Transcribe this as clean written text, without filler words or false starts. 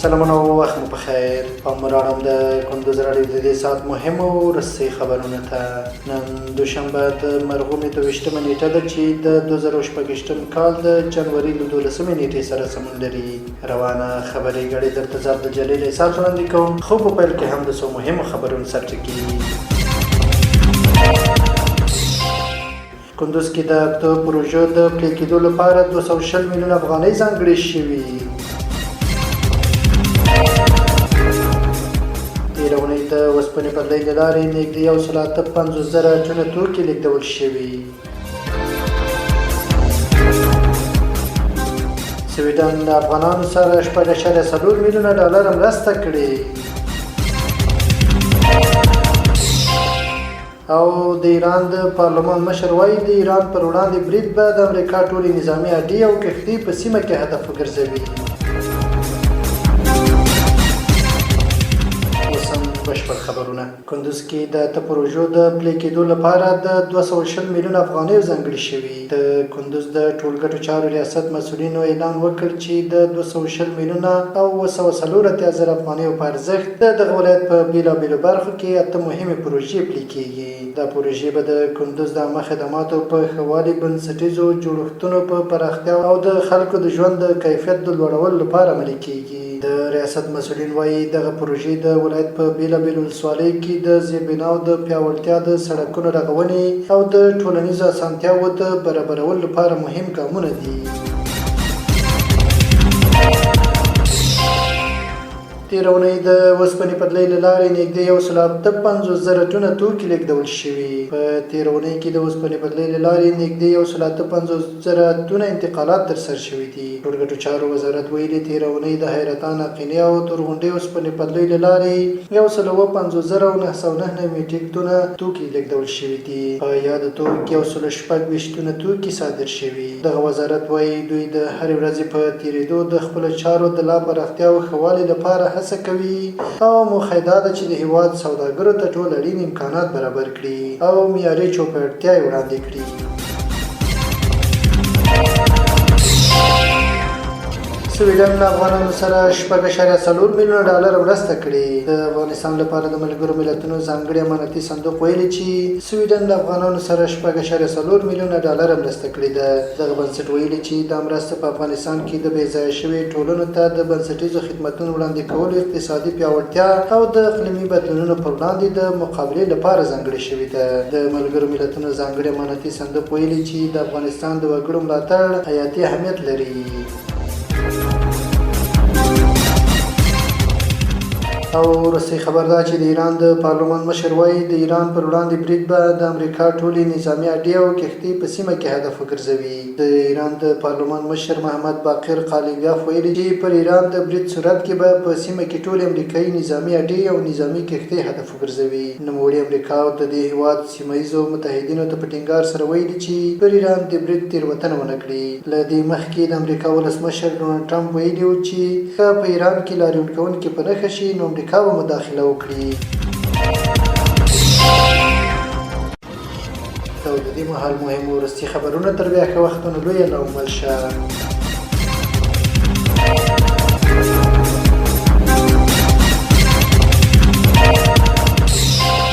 سلامونه او وخت مو پخیر. پاموراړم د کندوز راډیو د دې ساعت مهمو رسۍ خبرونه ته. نن دوشنبه د مرغومې 22مه نیټه ده چې د 2016 کال د جنوري له 12مې نیټې سره سمون لري. روانه خبرې غړي درته ځاب د جلیل احساس وړاندې کوم، خو په پیل کې هم د څو مهمو خبرونو سرټکي. کندوز کې د پروژو د پلي کېدو لپاره 220 میلیون افغانۍ ځانګړې شوي. تېره اونۍ د اوسپنې پټلۍ له لارې نږدې 150,000 ټنه توکي لېږدول شوي. سویډن له افغانانو سره 4.4 میلیونه ډالر مرسته کړې. او د ایران د پارلمان مشر وایي د ایران پر وړاندې برید به د امریکا ټولې نظامي اډې او کښتۍ په سیمه کې هدف وګرځوي. بشپړ خبرونه. کندوز کې د پروژو د پلي کېدو لپاره د 220 میلیون افغانۍ ځانګړې شوي. د کندوز د ټولګټو چارو ریاست مسؤلینو اعلان وکړ چې د 220 میلیونه او 140,000 افغانیو په ارزښت د دغه ولایت په بېلابېلو برخو کې 8 مهمې پروژې پلي کېږي. دا پروژې به د کندوز د عامه خدماتو په ښه والي، بنسټیزو جوړښتونو په پراختیا او د خلکو د ژوند د کیفیت د لوړولو لپاره عملي کېږي. د ریاست مسؤلین وایي دغه پروژې د ولایت په بېلابېلو ولسوالیو کې د زیربناو د پیاوړتیا، د سړکونو رغونې او د ټولنیزو اسانتیاوو د برابرولو لپاره مهم ګامونه دي. تېره اونۍ د اوسپنې پټلۍ له لارې نږدې 150,000 ټنه توکي لېږدول شوي. په تېره اونۍ کې د اوسپنې پټلۍ له لارې نږدې 150,000 ټنه انتقالات ترسره شوي دي. ټولګټو چارو وزارت ویلي تېره اونۍ د حیرتان، اقینې او تورغونډۍ اوسپنې پټلۍ له لارې 150,909 میټریک ټنه توکي لېږدول شوي دي. په یاده توکو کې 126 ټنه توکي صادر شوي. دغه وزارت وایي دوی د هرې ورځې په تېرېدو د خپلو چارو د لا پراختیا او ښه والي لپاره هڅه کوي او موخه دا ده چې د هېواد سوداګرو ته ټول اړین امکانات برابر کړي او معیاري چوپړتیا وړاندې کړي. سویډن له افغانانو سره 4.4 میلیونه ډالر مرسته کړې. د افغانستان لپاره د ملګرو ملتونو ځانګړي امانتي صندوق ویلي چې سویډن له افغانانو سره 4.4 میلیونه ډالر مرسته کړې ده. دغه بنسټ ویلي چې دا مرسته په افغانستان کې د بې ځایه شویو ټولنو ته د بنسټیزو خدماتو وړاندې کولو، اقتصادي پیاوړتیا او د اقلیمي بدلونونو پر وړاندې د مقابلې لپاره ځانګړې شوې ده. د ملګرو ملتونو ځانګړي امانتي صندوق ویلي چې د افغانستان د وګړو ملاتړ حیاتي اهمیت لري. او وروستی خبر دا چې د ایران د پارلمان مشر وایي د ایران پر وړاندې برید به د امریکا ټولې نظامي اډې او کښتۍ په سیمه کې هدف وګرځوي. د ایران د پارلمان مشر محمد باقر قالیباف ویلي چې پر ایران د برید صورت کې به په سیمه کې ټولې امریکایي نظامي اډې او نظامي کښتۍ هدف وګرځوي. نوموړي امریکا او د دې هېواد سیمهییزو متحدینو ته په ټینګار سره ویلي چې پر ایران د برید تېروتنه ونه کړي. له دې مخکې د امریکا ولسمشر ډونالډ ټرمپ ویلي و چې که په ایران کې لاریون کوونکي په نښه شي نو امریکا به مداخله وکړي. دا د دې مهال مهم وروستي خبرونه. تر بیا ښه وختونو لویه له عمل شه.